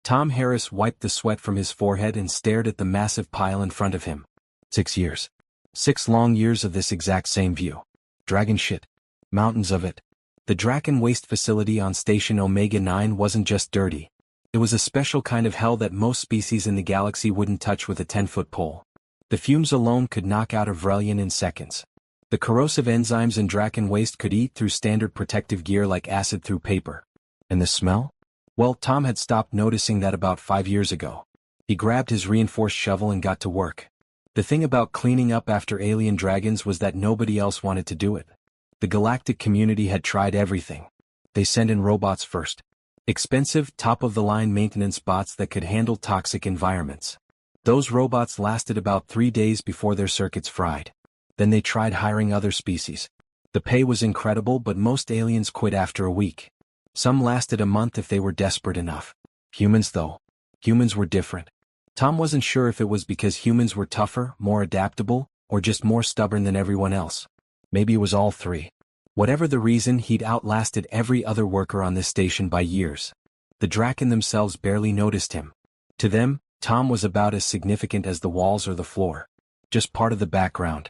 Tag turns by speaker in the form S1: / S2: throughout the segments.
S1: Tom Harris wiped the sweat from his forehead and stared at the massive pile in front of him. 6 years. 6 long years of this exact same view. Dragon shit. Mountains of it. The Draken waste facility on Station Omega-9 wasn't just dirty. It was a special kind of hell that most species in the galaxy wouldn't touch with a 10-foot pole. The fumes alone could knock out a Vrelian in seconds. The corrosive enzymes in Draken waste could eat through standard protective gear like acid through paper. And the smell? Well, Tom had stopped noticing that about 5 years ago. He grabbed his reinforced shovel and got to work. The thing about cleaning up after alien dragons was that nobody else wanted to do it. The galactic community had tried everything. They sent in robots first. Expensive, top-of-the-line maintenance bots that could handle toxic environments. Those robots lasted about 3 days before their circuits fried. Then they tried hiring other species. The pay was incredible, but most aliens quit after a week. Some lasted a month if they were desperate enough. Humans though. Humans were different. Tom wasn't sure if it was because humans were tougher, more adaptable, or just more stubborn than everyone else. Maybe it was all three. Whatever the reason, he'd outlasted every other worker on this station by years. The Draken themselves barely noticed him. To them, Tom was about as significant as the walls or the floor. Just part of the background.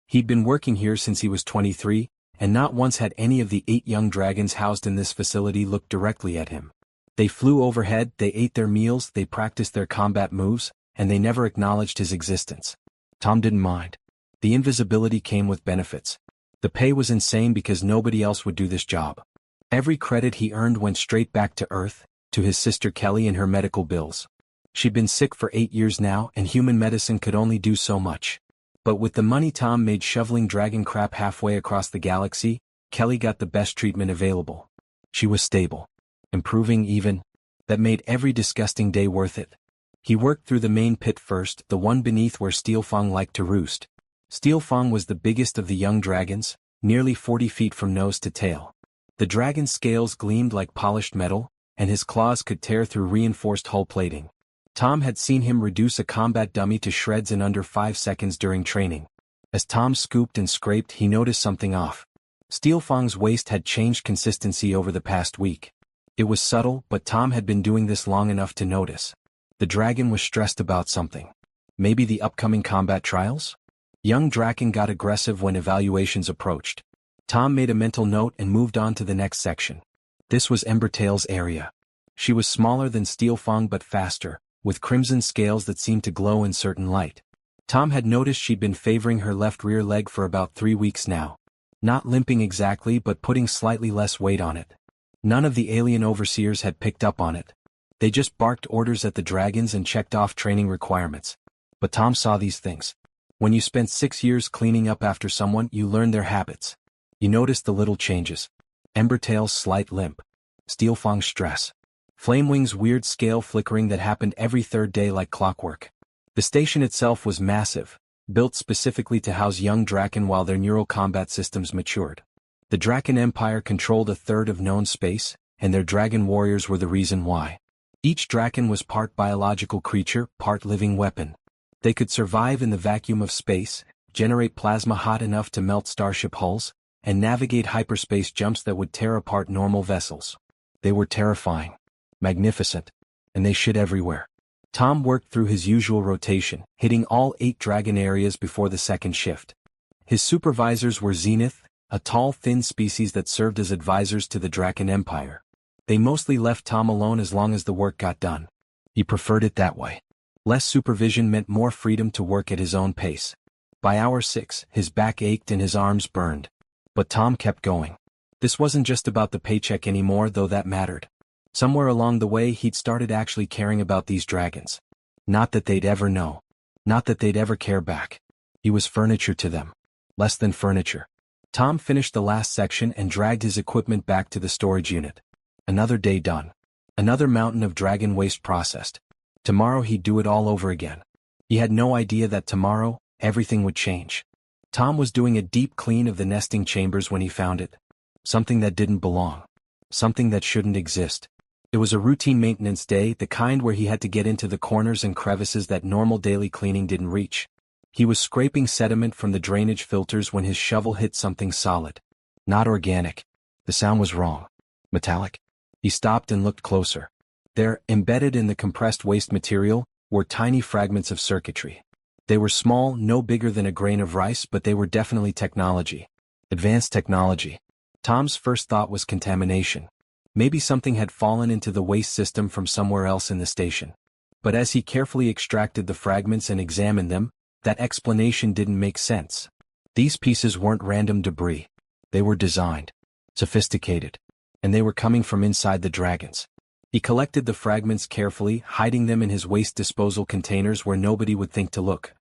S1: He'd been working here since he was 23, and not once had any of the 8 young dragons housed in this facility looked directly at him. They flew overhead, they ate their meals, they practiced their combat moves, and they never acknowledged his existence. Tom didn't mind. The invisibility came with benefits. The pay was insane because nobody else would do this job. Every credit he earned went straight back to Earth, to his sister Kelly and her medical bills. She'd been sick for 8 years now, and human medicine could only do so much. But with the money Tom made shoveling dragon crap halfway across the galaxy, Kelly got the best treatment available. She was stable. Improving even. That made every disgusting day worth it. He worked through the main pit first, the one beneath where Steelfang liked to roost. Steelfang was the biggest of the young dragons, nearly 40 feet from nose to tail. The dragon's scales gleamed like polished metal, and his claws could tear through reinforced hull plating. Tom had seen him reduce a combat dummy to shreds in under 5 seconds during training. As Tom scooped and scraped, he noticed something off. Steelfang's waste had changed consistency over the past week. It was subtle, but Tom had been doing this long enough to notice. The dragon was stressed about something. Maybe the upcoming combat trials? Young Draken got aggressive when evaluations approached. Tom made a mental note and moved on to the next section. This was Embertail's area. She was smaller than Steelfang but faster, with crimson scales that seemed to glow in certain light. Tom had noticed she'd been favoring her left rear leg for about 3 weeks now. Not limping exactly but putting slightly less weight on it. None of the alien overseers had picked up on it. They just barked orders at the dragons and checked off training requirements. But Tom saw these things. When you spent 6 years cleaning up after someone, you learn their habits. You notice the little changes. Embertail's slight limp. Steelfang's stress. Flamewing's weird scale flickering that happened every 3rd day like clockwork. The station itself was massive, built specifically to house young Draken while their neural combat systems matured. The Draken Empire controlled 1/3 of known space, and their dragon warriors were the reason why. Each Draken was part biological creature, part living weapon. They could survive in the vacuum of space, generate plasma hot enough to melt starship hulls, and navigate hyperspace jumps that would tear apart normal vessels. They were terrifying. Magnificent. And they shit everywhere. Tom worked through his usual rotation, hitting all 8 dragon areas before the second shift. His supervisors were Zenith, a tall, thin species that served as advisors to the Draken Empire. They mostly left Tom alone as long as the work got done. He preferred it that way. Less supervision meant more freedom to work at his own pace. By hour 6, his back ached and his arms burned. But Tom kept going. This wasn't just about the paycheck anymore, though that mattered. Somewhere along the way he'd started actually caring about these dragons. Not that they'd ever know. Not that they'd ever care back. He was furniture to them. Less than furniture. Tom finished the last section and dragged his equipment back to the storage unit. Another day done. Another mountain of dragon waste processed. Tomorrow he'd do it all over again. He had no idea that tomorrow, everything would change. Tom was doing a deep clean of the nesting chambers when he found it. Something that didn't belong. Something that shouldn't exist. It was a routine maintenance day, the kind where he had to get into the corners and crevices that normal daily cleaning didn't reach. He was scraping sediment from the drainage filters when his shovel hit something solid. Not organic. The sound was wrong. Metallic. He stopped and looked closer. There, embedded in the compressed waste material, were tiny fragments of circuitry. They were small, no bigger than a grain of rice, but they were definitely technology. Advanced technology. Tom's first thought was contamination. Maybe something had fallen into the waste system from somewhere else in the station. But as he carefully extracted the fragments and examined them, that explanation didn't make sense. These pieces weren't random debris. They were designed, sophisticated, and they were coming from inside the dragons. He collected the fragments carefully, hiding them in his waste disposal containers where nobody would think to look.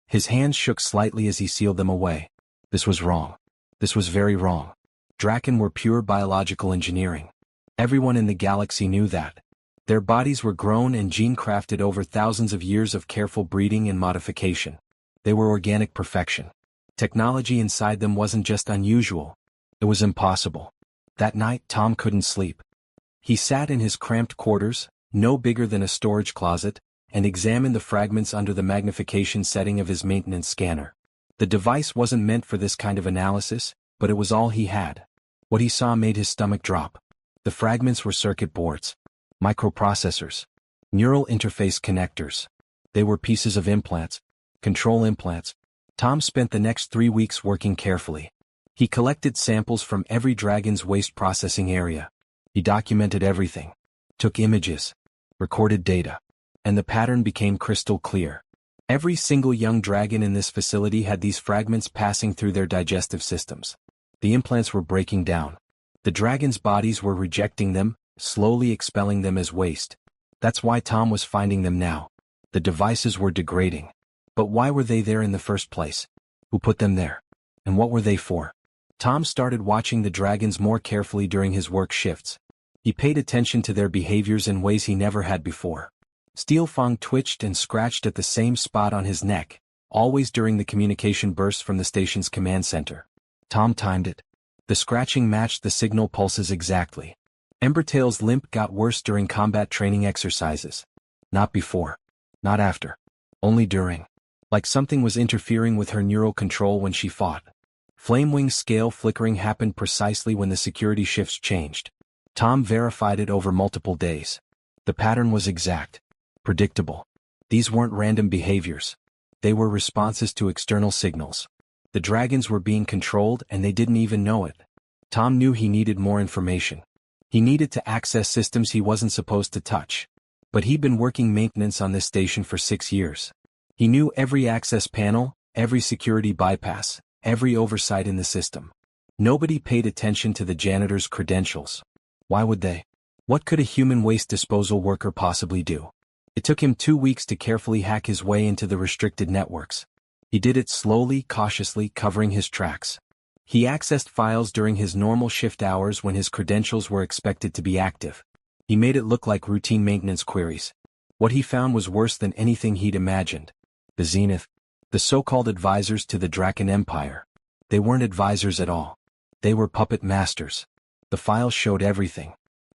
S1: His hands shook slightly as he sealed them away. This was wrong. This was very wrong. Draken were pure biological engineering. Everyone in the galaxy knew that. Their bodies were grown and gene-crafted over thousands of years of careful breeding and modification. They were organic perfection. Technology inside them wasn't just unusual. It was impossible. That night, Tom couldn't sleep. He sat in his cramped quarters, no bigger than a storage closet, and examined the fragments under the magnification setting of his maintenance scanner. The device wasn't meant for this kind of analysis, but it was all he had. What he saw made his stomach drop. The fragments were circuit boards, microprocessors, neural interface connectors. They were pieces of implants, control implants. Tom spent the next 3 weeks working carefully. He collected samples from every dragon's waste processing area. He documented everything, took images, recorded data, and the pattern became crystal clear. Every single young dragon in this facility had these fragments passing through their digestive systems. The implants were breaking down. The dragons' bodies were rejecting them, slowly expelling them as waste. That's why Tom was finding them now. The devices were degrading. But why were they there in the first place? Who put them there? And what were they for? Tom started watching the dragons more carefully during his work shifts. He paid attention to their behaviors in ways he never had before. Steelfang twitched and scratched at the same spot on his neck, always during the communication bursts from the station's command center. Tom timed it. The scratching matched the signal pulses exactly. Embertail's limp got worse during combat training exercises. Not before. Not after. Only during. Like something was interfering with her neural control when she fought. Flamewing's scale flickering happened precisely when the security shifts changed. Tom verified it over multiple days. The pattern was exact. Predictable. These weren't random behaviors. They were responses to external signals. The dragons were being controlled and they didn't even know it. Tom knew he needed more information. He needed to access systems he wasn't supposed to touch. But he'd been working maintenance on this station for 6 years. He knew every access panel, every security bypass, every oversight in the system. Nobody paid attention to the janitor's credentials. Why would they? What could a human waste disposal worker possibly do? It took him 2 weeks to carefully hack his way into the restricted networks. He did it slowly, cautiously, covering his tracks. He accessed files during his normal shift hours when his credentials were expected to be active. He made it look like routine maintenance queries. What he found was worse than anything he'd imagined. The Zenith, the so-called advisors to the Draken Empire. They weren't advisors at all. They were puppet masters. The files showed everything.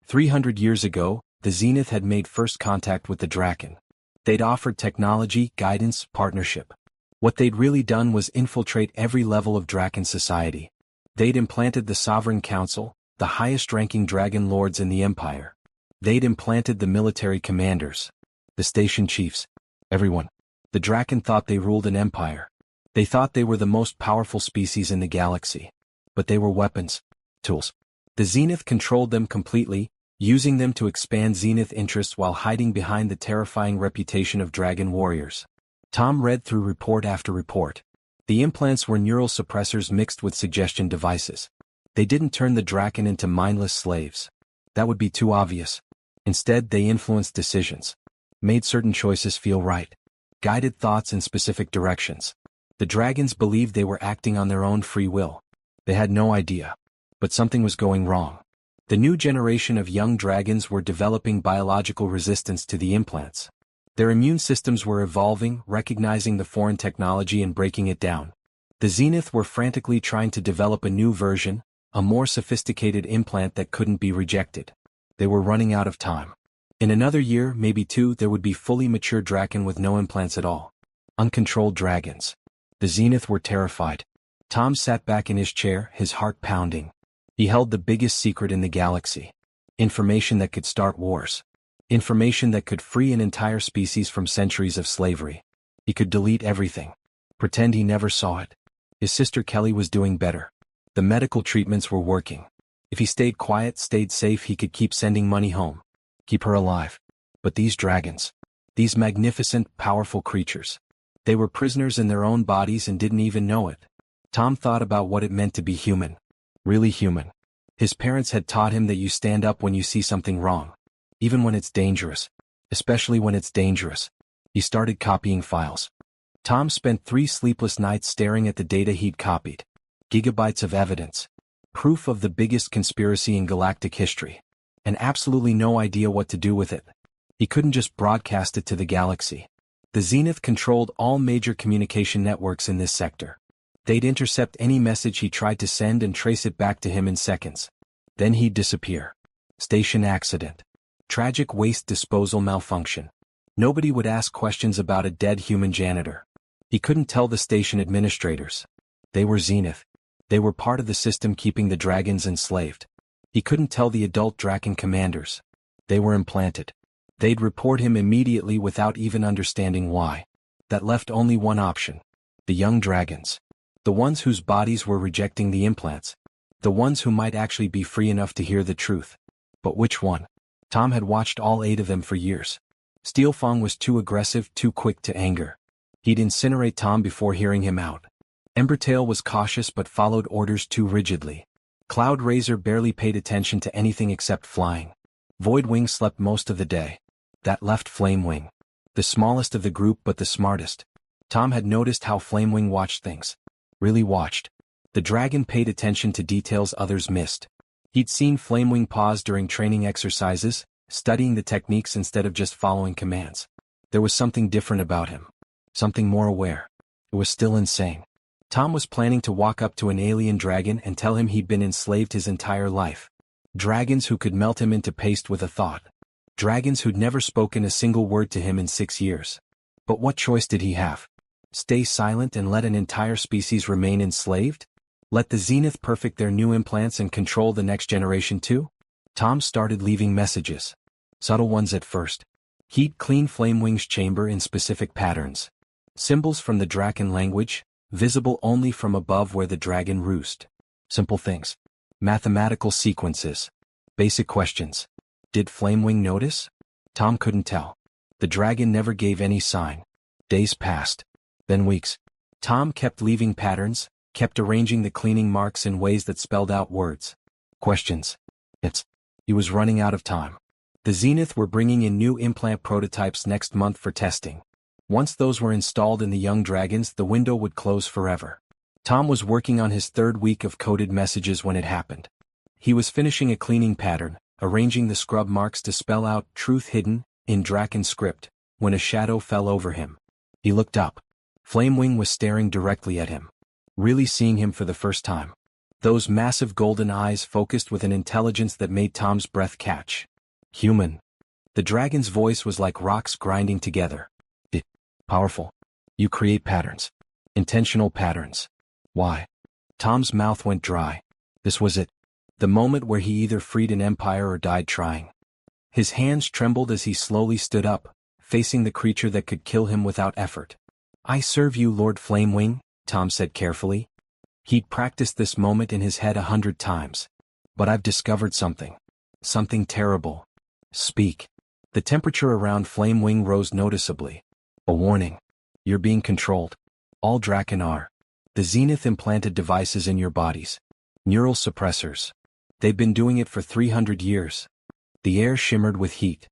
S1: 300 years ago, the Zenith had made first contact with the Draken. They'd offered technology, guidance, partnership. What they'd really done was infiltrate every level of Draken society. They'd implanted the Sovereign Council, the highest-ranking dragon lords in the Empire. They'd implanted the military commanders, the station chiefs, everyone. The Draken thought they ruled an empire. They thought they were the most powerful species in the galaxy. But they were weapons, tools. The Zenith controlled them completely, using them to expand Zenith interests while hiding behind the terrifying reputation of dragon warriors. Tom read through report after report. The implants were neural suppressors mixed with suggestion devices. They didn't turn the Draken into mindless slaves. That would be too obvious. Instead, they influenced decisions. Made certain choices feel right. Guided thoughts in specific directions. The dragons believed they were acting on their own free will. They had no idea. But something was going wrong. The new generation of young dragons were developing biological resistance to the implants. Their immune systems were evolving, recognizing the foreign technology and breaking it down. The Zenith were frantically trying to develop a new version, a more sophisticated implant that couldn't be rejected. They were running out of time. In another year, maybe 2, there would be fully mature Draken with no implants at all. Uncontrolled dragons. The Zenith were terrified. Tom sat back in his chair, his heart pounding. He held the biggest secret in the galaxy. Information that could start wars. Information that could free an entire species from centuries of slavery. He could delete everything. Pretend he never saw it. His sister Kelly was doing better. The medical treatments were working. If he stayed quiet, stayed safe, he could keep sending money home. Keep her alive. But these dragons. These magnificent, powerful creatures. They were prisoners in their own bodies and didn't even know it. Tom thought about what it meant to be human. Really human. His parents had taught him that you stand up when you see something wrong. Even when it's dangerous. Especially when it's dangerous. He started copying files. Tom spent 3 sleepless nights staring at the data he'd copied. Gigabytes of evidence. Proof of the biggest conspiracy in galactic history. And absolutely no idea what to do with it. He couldn't just broadcast it to the galaxy. The Zenith controlled all major communication networks in this sector. They'd intercept any message he tried to send and trace it back to him in seconds. Then he'd disappear. Station accident. Tragic waste disposal malfunction. Nobody would ask questions about a dead human janitor. He couldn't tell the station administrators. They were Zenith. They were part of the system keeping the dragons enslaved. He couldn't tell the adult Draken commanders. They were implanted. They'd report him immediately without even understanding why. That left only one option. The young dragons. The ones whose bodies were rejecting the implants. The ones who might actually be free enough to hear the truth. But which one? Tom had watched all 8 of them for years. Steelfang was too aggressive, too quick to anger. He'd incinerate Tom before hearing him out. Embertail was cautious but followed orders too rigidly. Cloud Razor barely paid attention to anything except flying. Voidwing slept most of the day. That left Flamewing. The smallest of the group but the smartest. Tom had noticed how Flamewing watched things. Really watched. The dragon paid attention to details others missed. He'd seen Flamewing pause during training exercises, studying the techniques instead of just following commands. There was something different about him. Something more aware. It was still insane. Tom was planning to walk up to an alien dragon and tell him he'd been enslaved his entire life. Dragons who could melt him into paste with a thought. Dragons who'd never spoken a single word to him in 6 years. But what choice did he have? Stay silent and let an entire species remain enslaved? Let the Zenith perfect their new implants and control the next generation too? Tom started leaving messages. Subtle ones at first. He'd clean Flamewing's chamber in specific patterns. Symbols from the Draken language, visible only from above where the dragon roost. Simple things. Mathematical sequences. Basic questions. Did Flamewing notice? Tom couldn't tell. The dragon never gave any sign. Days passed. Then weeks. Tom kept leaving patterns, kept arranging the cleaning marks in ways that spelled out words. Questions. He was running out of time. The Zenith were bringing in new implant prototypes next month for testing. Once those were installed in the young dragons, the window would close forever. Tom was working on his 3rd week of coded messages when it happened. He was finishing a cleaning pattern, arranging the scrub marks to spell out truth hidden in Draken script, when a shadow fell over him. He looked up. Flamewing was staring directly at him. Really seeing him for the first time. Those massive golden eyes focused with an intelligence that made Tom's breath catch. Human. The dragon's voice was like rocks grinding together. Powerful. You create patterns. Intentional patterns. Why? Tom's mouth went dry. This was it. The moment where he either freed an empire or died trying. His hands trembled as he slowly stood up, facing the creature that could kill him without effort. I serve you, Lord Flamewing, Tom said carefully. He'd practiced this moment in his head 100 times. But I've discovered something. Something terrible. Speak. The temperature around Flamewing rose noticeably. A warning. You're being controlled. All Draken are. The Zenith implanted devices in your bodies. Neural suppressors. They've been doing it for 300 years. The air shimmered with heat.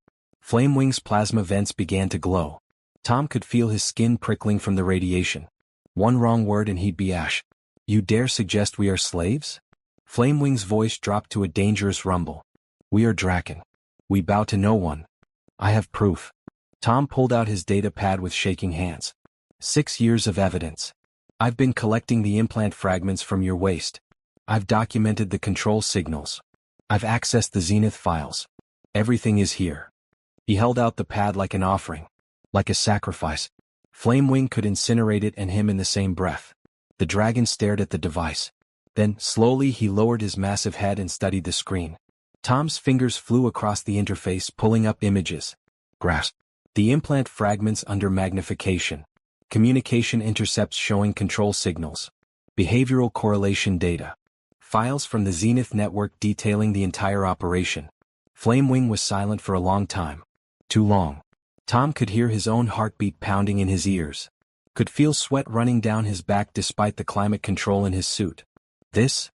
S1: Flamewing's plasma vents began to glow. Tom could feel his skin prickling from the radiation. One wrong word and he'd be ash. You dare suggest we are slaves? Flamewing's voice dropped to a dangerous rumble. We are Draken. We bow to no one. I have proof. Tom pulled out his data pad with shaking hands. 6 years of evidence. I've been collecting the implant fragments from your waste. I've documented the control signals. I've accessed the Zenith files. Everything is here. He held out the pad like an offering. Like a sacrifice. Flamewing could incinerate it and him in the same breath. The dragon stared at the device. Then, slowly he lowered his massive head and studied the screen. Tom's fingers flew across the interface, pulling up images. Grasp. The implant fragments under magnification. Communication intercepts showing control signals. Behavioral correlation data. Files from the Zenith network detailing the entire operation. Flamewing was silent for a long time. Too long. Tom could hear his own heartbeat pounding in his ears. Could feel sweat running down his back despite the climate control in his suit. This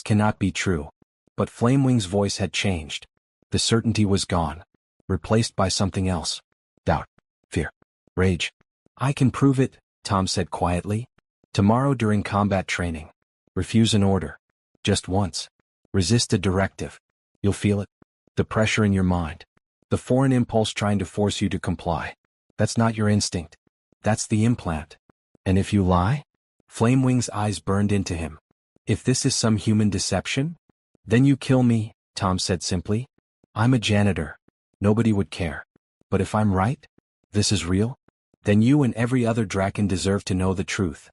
S1: cannot be true. But Flamewing's voice had changed. The certainty was gone. Replaced by something else. Doubt. Fear. Rage. I can prove it, Tom said quietly. Tomorrow during combat training. Refuse an order. Just once. Resist a directive. You'll feel it. The pressure in your mind. The foreign impulse trying to force you to comply. That's not your instinct. That's the implant. And if you lie? Flamewing's eyes burned into him. If this is some human deception? Then you kill me, Tom said simply. I'm a janitor. Nobody would care. But if I'm right? This is real? Then you and every other Draken deserve to know the truth.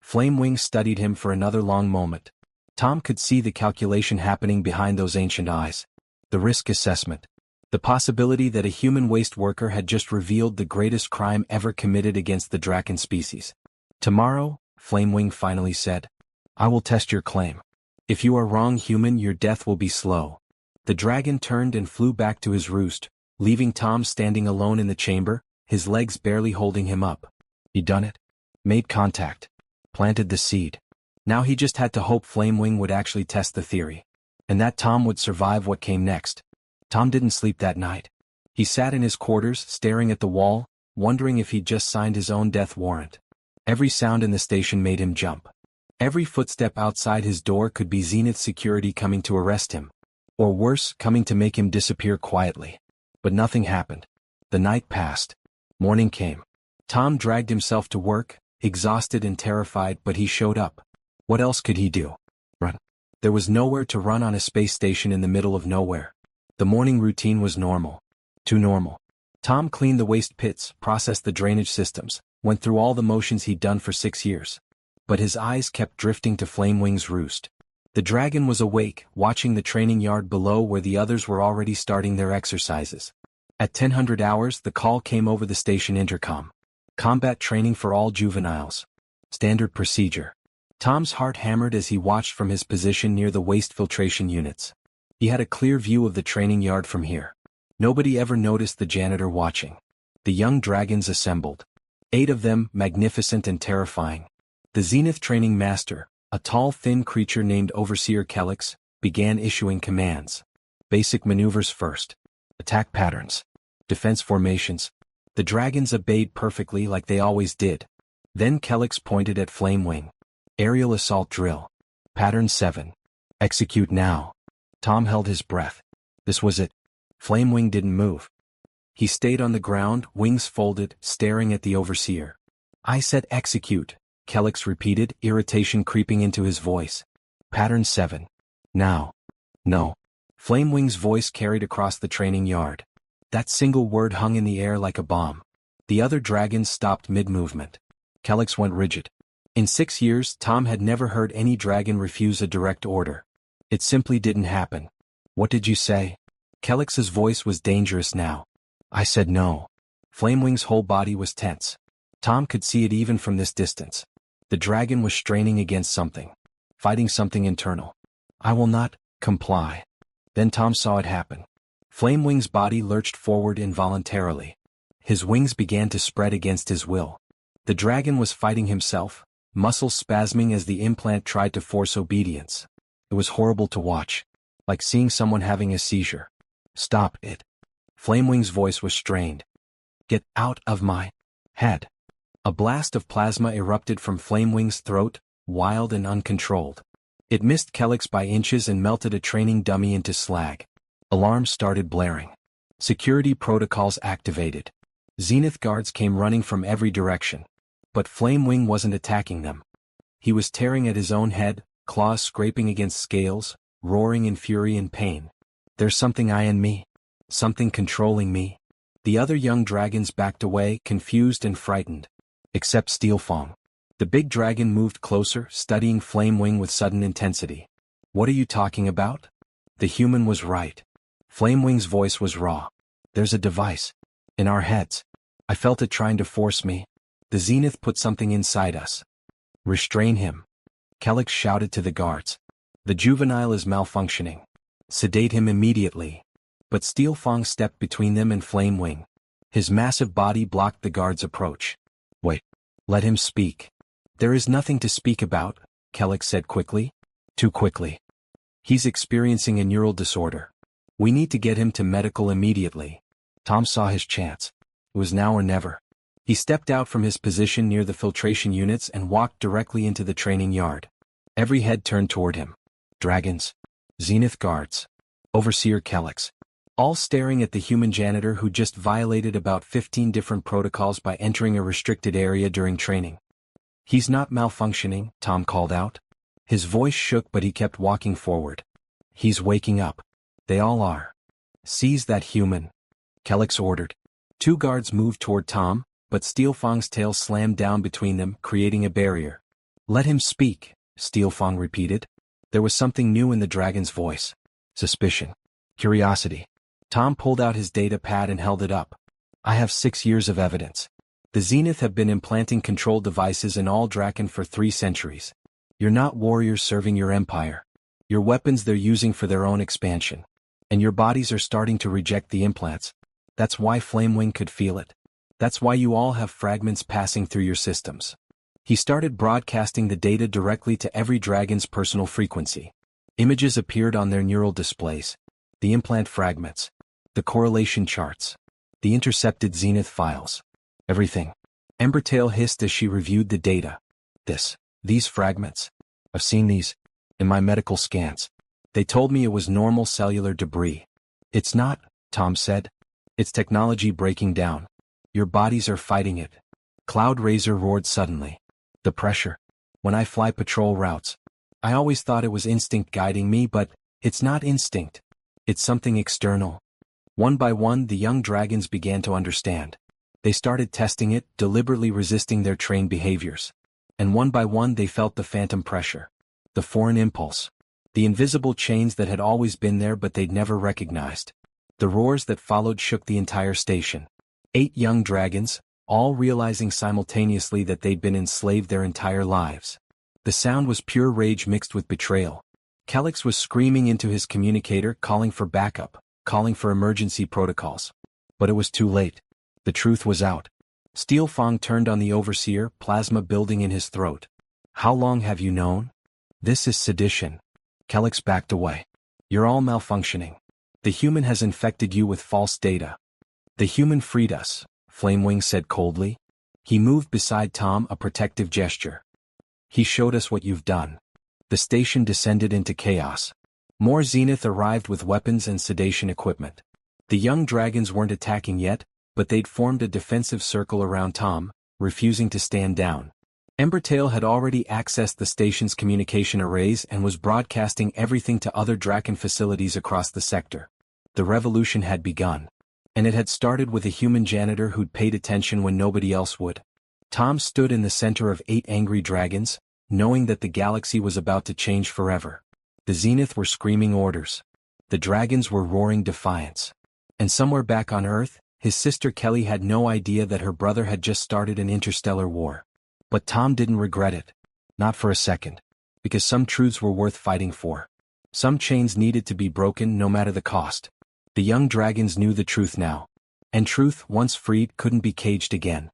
S1: Flamewing studied him for another long moment. Tom could see the calculation happening behind those ancient eyes. The risk assessment. The possibility that a human waste worker had just revealed the greatest crime ever committed against the Draken species. Tomorrow, Flamewing finally said, I will test your claim. If you are wrong, human, your death will be slow. The dragon turned and flew back to his roost, leaving Tom standing alone in the chamber, his legs barely holding him up. He'd done it. Made contact. Planted the seed. Now he just had to hope Flamewing would actually test the theory. And that Tom would survive what came next. Tom didn't sleep that night. He sat in his quarters, staring at the wall, wondering if he'd just signed his own death warrant. Every sound in the station made him jump. Every footstep outside his door could be Zenith security coming to arrest him. Or worse, coming to make him disappear quietly. But nothing happened. The night passed. Morning came. Tom dragged himself to work, exhausted and terrified, but he showed up. What else could he do? Run. There was nowhere to run on a space station in the middle of nowhere. The morning routine was normal. Too normal. Tom cleaned the waste pits, processed the drainage systems, went through all the motions he'd done for 6 years. But his eyes kept drifting to Flamewing's roost. The dragon was awake, watching the training yard below where the others were already starting their exercises. At 1000 hours, the call came over the station intercom. Combat training for all juveniles. Standard procedure. Tom's heart hammered as he watched from his position near the waste filtration units. He had a clear view of the training yard from here. Nobody ever noticed the janitor watching. The young dragons assembled. 8 of them, magnificent and terrifying. The Zenith training master, a tall thin creature named Overseer Kelix, began issuing commands. Basic maneuvers first. Attack patterns. Defense formations. The dragons obeyed perfectly like they always did. Then Kelix pointed at Flamewing. Aerial assault drill. Pattern 7. Execute now. Tom held his breath. This was it. Flamewing didn't move. He stayed on the ground, wings folded, staring at the Overseer. I said execute, Kelix repeated, irritation creeping into his voice. Pattern 7. Now. No. Flamewing's voice carried across the training yard. That single word hung in the air like a bomb. The other dragons stopped mid-movement. Kelix went rigid. In 6 years, Tom had never heard any dragon refuse a direct order. It simply didn't happen. What did you say? Kelix's voice was dangerous now. I said no. Flamewing's whole body was tense. Tom could see it even from this distance. The dragon was straining against something. Fighting something internal. I will not comply. Then Tom saw it happen. Flamewing's body lurched forward involuntarily. His wings began to spread against his will. The dragon was fighting himself, muscles spasming as the implant tried to force obedience. It was horrible to watch. Like seeing someone having a seizure. Stop it. Flamewing's voice was strained. Get out of my head. A blast of plasma erupted from Flamewing's throat, wild and uncontrolled. It missed Kelix by inches and melted a training dummy into slag. Alarms started blaring. Security protocols activated. Zenith guards came running from every direction. But Flamewing wasn't attacking them. He was tearing at his own head, claws scraping against scales, roaring in fury and pain. There's something in me. Something controlling me. The other young dragons backed away, confused and frightened. Except Steelfang. The big dragon moved closer, studying Flamewing with sudden intensity. What are you talking about? The human was right. Flamewing's voice was raw. There's a device. In our heads. I felt it trying to force me. The Zenith put something inside us. Restrain him. Kellex shouted to the guards. The juvenile is malfunctioning. Sedate him immediately. But Steelfang stepped between them and Flamewing. His massive body blocked the guard's approach. Wait. Let him speak. There is nothing to speak about, Kellex said quickly. Too quickly. He's experiencing a neural disorder. We need to get him to medical immediately. Tom saw his chance. It was now or never. He stepped out from his position near the filtration units and walked directly into the training yard. Every head turned toward him. Dragons. Zenith guards. Overseer Kellex. All staring at the human janitor who just violated about 15 different protocols by entering a restricted area during training. He's not malfunctioning, Tom called out. His voice shook but he kept walking forward. He's waking up. They all are. Seize that human. Kellex ordered. 2 guards moved toward Tom, but Steelfang's tail slammed down between them, creating a barrier. Let him speak, Steelfang repeated. There was something new in the dragon's voice. Suspicion. Curiosity. Tom pulled out his data pad and held it up. I have 6 years of evidence. The Zenith have been implanting control devices in all Draken for 3 centuries. You're not warriors serving your empire. You're weapons they're using for their own expansion. And your bodies are starting to reject the implants. That's why Flamewing could feel it. That's why you all have fragments passing through your systems. He started broadcasting the data directly to every dragon's personal frequency. Images appeared on their neural displays. The implant fragments. The correlation charts. The intercepted Zenith files. Everything. Embertail hissed as she reviewed the data. These fragments. I've seen these. In my medical scans. They told me it was normal cellular debris. It's not, Tom said. It's technology breaking down. Your bodies are fighting it. Cloud Razor roared suddenly. The pressure. When I fly patrol routes. I always thought it was instinct guiding me, but it's not instinct. It's something external. One by one the young dragons began to understand. They started testing it, deliberately resisting their trained behaviors. And one by one they felt the phantom pressure. The foreign impulse. The invisible chains that had always been there but they'd never recognized. The roars that followed shook the entire station. 8 young dragons, all realizing simultaneously that they'd been enslaved their entire lives. The sound was pure rage mixed with betrayal. Kellex was screaming into his communicator, calling for backup, calling for emergency protocols. But it was too late. The truth was out. Steelfang turned on the overseer, plasma building in his throat. How long have you known? This is sedition. Kellex backed away. You're all malfunctioning. The human has infected you with false data. The human freed us, Flamewing said coldly. He moved beside Tom, a protective gesture. He showed us what you've done. The station descended into chaos. More Zenith arrived with weapons and sedation equipment. The young dragons weren't attacking yet, but they'd formed a defensive circle around Tom, refusing to stand down. Embertail had already accessed the station's communication arrays and was broadcasting everything to other Draken facilities across the sector. The revolution had begun. And it had started with a human janitor who'd paid attention when nobody else would. Tom stood in the center of 8 angry dragons, knowing that the galaxy was about to change forever. The Zenith were screaming orders. The dragons were roaring defiance. And somewhere back on Earth, his sister Kelly had no idea that her brother had just started an interstellar war. But Tom didn't regret it. Not for a second. Because some truths were worth fighting for. Some chains needed to be broken no matter the cost. The young dragons knew the truth now. And truth, once freed, couldn't be caged again.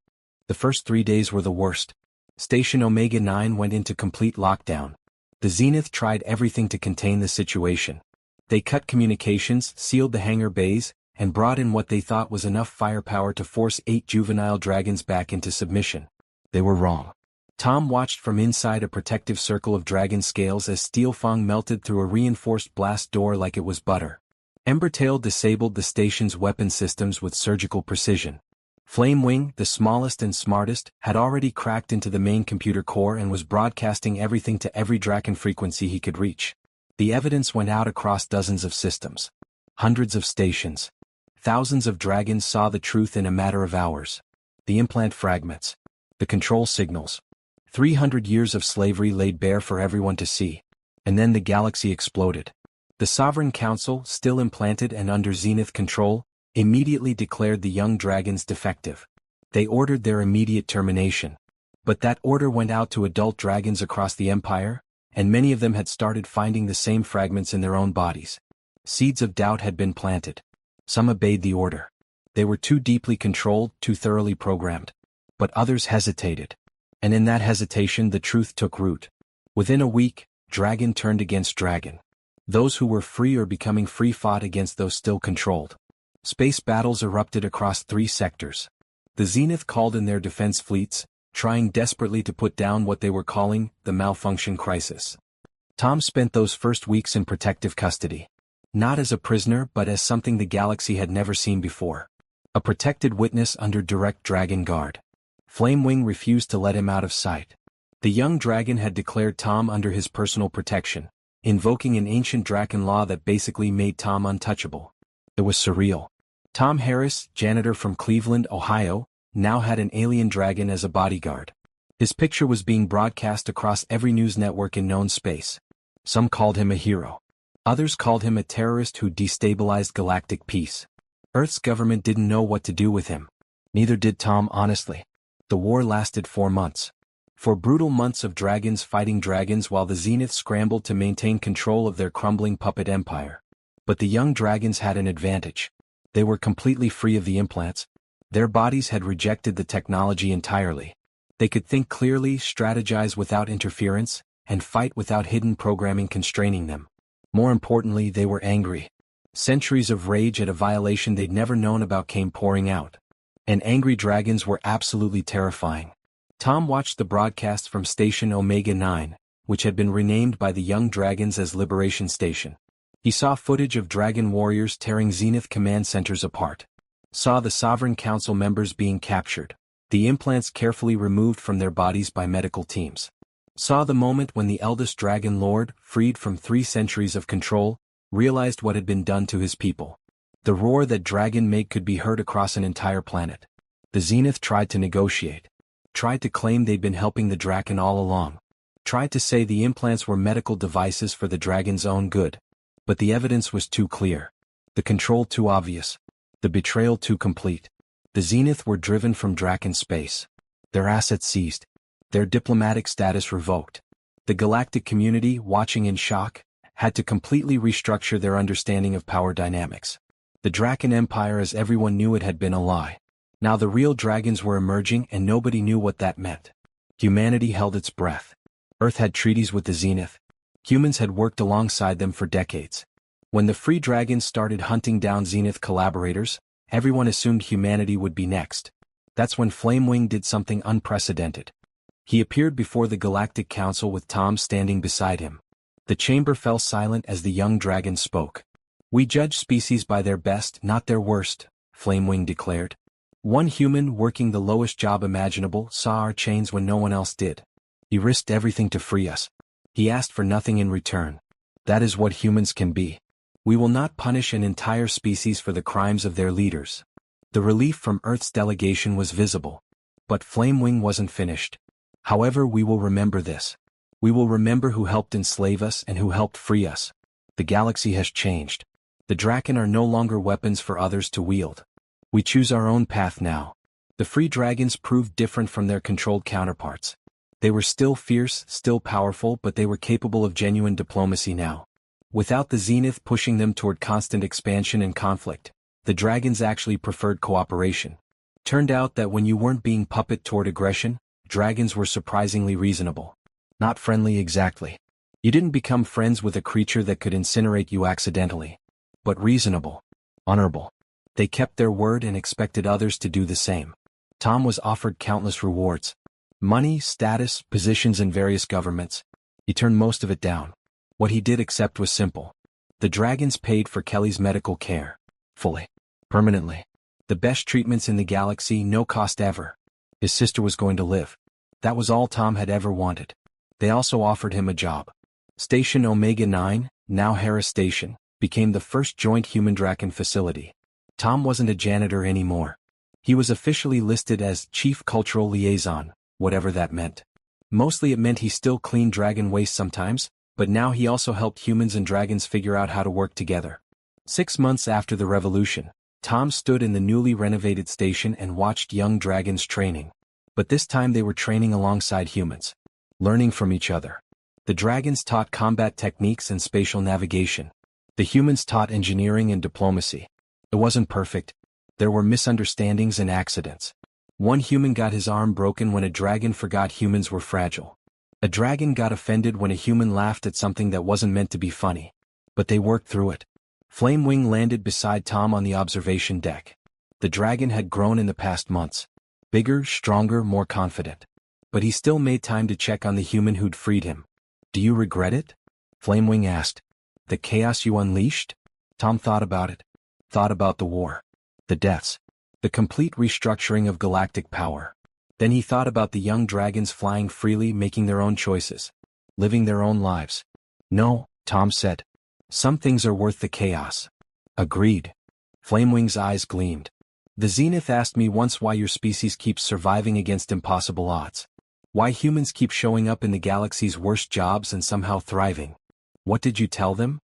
S1: The first 3 days were the worst. Station Omega-9 went into complete lockdown. The Zenith tried everything to contain the situation. They cut communications, sealed the hangar bays, and brought in what they thought was enough firepower to force 8 juvenile dragons back into submission. They were wrong. Tom watched from inside a protective circle of dragon scales as Steelfang melted through a reinforced blast door like it was butter. Embertail disabled the station's weapon systems with surgical precision. Flamewing, the smallest and smartest, had already cracked into the main computer core and was broadcasting everything to every Draken frequency he could reach. The evidence went out across dozens of systems. Hundreds of stations. Thousands of dragons saw the truth in a matter of hours. The implant fragments. The control signals. 300 years of slavery laid bare for everyone to see. And then the galaxy exploded. The Sovereign Council, still implanted and under Zenith control, immediately declared the young dragons defective. They ordered their immediate termination. But that order went out to adult dragons across the Empire, and many of them had started finding the same fragments in their own bodies. Seeds of doubt had been planted. Some obeyed the order. They were too deeply controlled, too thoroughly programmed. But others hesitated. And in that hesitation the truth took root. Within a week, dragon turned against dragon. Those who were free or becoming free fought against those still controlled. Space battles erupted across 3 sectors. The Zenith called in their defense fleets, trying desperately to put down what they were calling the malfunction crisis. Tom spent those first weeks in protective custody. Not as a prisoner but as something the galaxy had never seen before. A protected witness under direct dragon guard. Flamewing refused to let him out of sight. The young dragon had declared Tom under his personal protection, invoking an ancient dragon law that basically made Tom untouchable. It was surreal. Tom Harris, janitor from Cleveland, Ohio, now had an alien dragon as a bodyguard. His picture was being broadcast across every news network in known space. Some called him a hero. Others called him a terrorist who destabilized galactic peace. Earth's government didn't know what to do with him. Neither did Tom, honestly. The war lasted 4 months. 4 brutal months of dragons fighting dragons while the Zenith scrambled to maintain control of their crumbling puppet empire. But the young dragons had an advantage. They were completely free of the implants. Their bodies had rejected the technology entirely. They could think clearly, strategize without interference, and fight without hidden programming constraining them. More importantly, they were angry. Centuries of rage at a violation they'd never known about came pouring out. And angry dragons were absolutely terrifying. Tom watched the broadcast from Station Omega 9, which had been renamed by the young dragons as Liberation Station. He saw footage of dragon warriors tearing Zenith command centers apart. Saw the Sovereign Council members being captured, the implants carefully removed from their bodies by medical teams. Saw the moment when the eldest dragon lord, freed from 3 centuries of control, realized what had been done to his people. The roar that dragon made could be heard across an entire planet. The Zenith tried to negotiate. Tried to claim they'd been helping the dragon all along. Tried to say the implants were medical devices for the dragon's own good. But the evidence was too clear. The control too obvious. The betrayal too complete. The Zenith were driven from Draken space. Their assets seized. Their diplomatic status revoked. The galactic community, watching in shock, had to completely restructure their understanding of power dynamics. The Draken Empire as everyone knew it had been a lie. Now the real dragons were emerging and nobody knew what that meant. Humanity held its breath. Earth had treaties with the Zenith. Humans had worked alongside them for decades. When the free dragons started hunting down Zenith collaborators, everyone assumed humanity would be next. That's when Flamewing did something unprecedented. He appeared before the Galactic Council with Tom standing beside him. The chamber fell silent as the young dragon spoke. "We judge species by their best, not their worst," Flamewing declared. "One human working the lowest job imaginable saw our chains when no one else did. He risked everything to free us. He asked for nothing in return. That is what humans can be. We will not punish an entire species for the crimes of their leaders." The relief from Earth's delegation was visible. But Flamewing wasn't finished. "However, we will remember this. We will remember who helped enslave us and who helped free us. The galaxy has changed. The Draken are no longer weapons for others to wield. We choose our own path now." The free dragons proved different from their controlled counterparts. They were still fierce, still powerful, but they were capable of genuine diplomacy now. Without the Zenith pushing them toward constant expansion and conflict, the dragons actually preferred cooperation. Turned out that when you weren't being puppet toward aggression, dragons were surprisingly reasonable. Not friendly exactly. You didn't become friends with a creature that could incinerate you accidentally. But reasonable. Honorable. They kept their word and expected others to do the same. Tom was offered countless rewards. Money, status, positions in various governments. He turned most of it down. What he did accept was simple. The dragons paid for Kelly's medical care. Fully. Permanently. The best treatments in the galaxy, no cost ever. His sister was going to live. That was all Tom had ever wanted. They also offered him a job. Station Omega 9, now Harris Station, became the first joint human-dragon facility. Tom wasn't a janitor anymore. He was officially listed as Chief Cultural Liaison, whatever that meant. Mostly it meant he still cleaned dragon waste sometimes, But now he also helped humans and dragons figure out how to work together. 6 months after the revolution, Tom stood in the newly renovated station and watched young dragons training. But this time they were training alongside humans, learning from each other. The dragons taught combat techniques and spatial navigation. The humans taught engineering and diplomacy. It wasn't perfect. There were misunderstandings and accidents. One human got his arm broken when a dragon forgot humans were fragile. A dragon got offended when a human laughed at something that wasn't meant to be funny. But they worked through it. Flamewing landed beside Tom on the observation deck. The dragon had grown in the past months. Bigger, stronger, more confident. But he still made time to check on the human who'd freed him. "Do you regret it?" Flamewing asked. "The chaos you unleashed?" Tom thought about it. Thought about the war. The deaths. The complete restructuring of galactic power. Then he thought about the young dragons flying freely, making their own choices. Living their own lives. "No," Tom said. "Some things are worth the chaos." "Agreed." Flamewing's eyes gleamed. "The Zenith asked me once why your species keeps surviving against impossible odds. Why humans keep showing up in the galaxy's worst jobs and somehow thriving. What did you tell them?"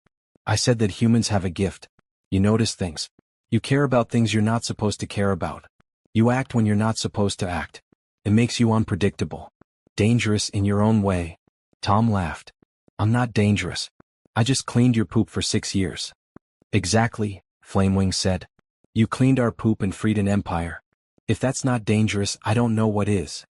S1: "I said that humans have a gift. You notice things. You care about things you're not supposed to care about. You act when you're not supposed to act. It makes you unpredictable. Dangerous in your own way." Tom laughed. "I'm not dangerous. I just cleaned your poop for 6 years." "Exactly," Flamewing said. "You cleaned our poop and freed an empire. If that's not dangerous, I don't know what is."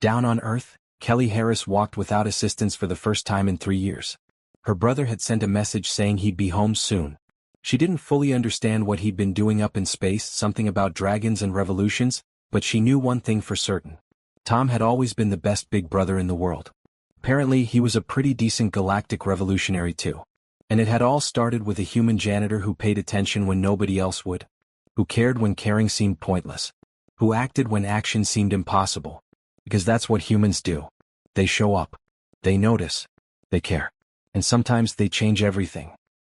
S1: Down on Earth, Kelly Harris walked without assistance for the first time in 3 years. Her brother had sent a message saying he'd be home soon. She didn't fully understand what he'd been doing up in space, something about dragons and revolutions, but she knew one thing for certain. Tom had always been the best big brother in the world. Apparently he was a pretty decent galactic revolutionary too. And it had all started with a human janitor who paid attention when nobody else would. Who cared when caring seemed pointless. Who acted when action seemed impossible. Because that's what humans do. They show up. They notice. They care. And sometimes they change everything.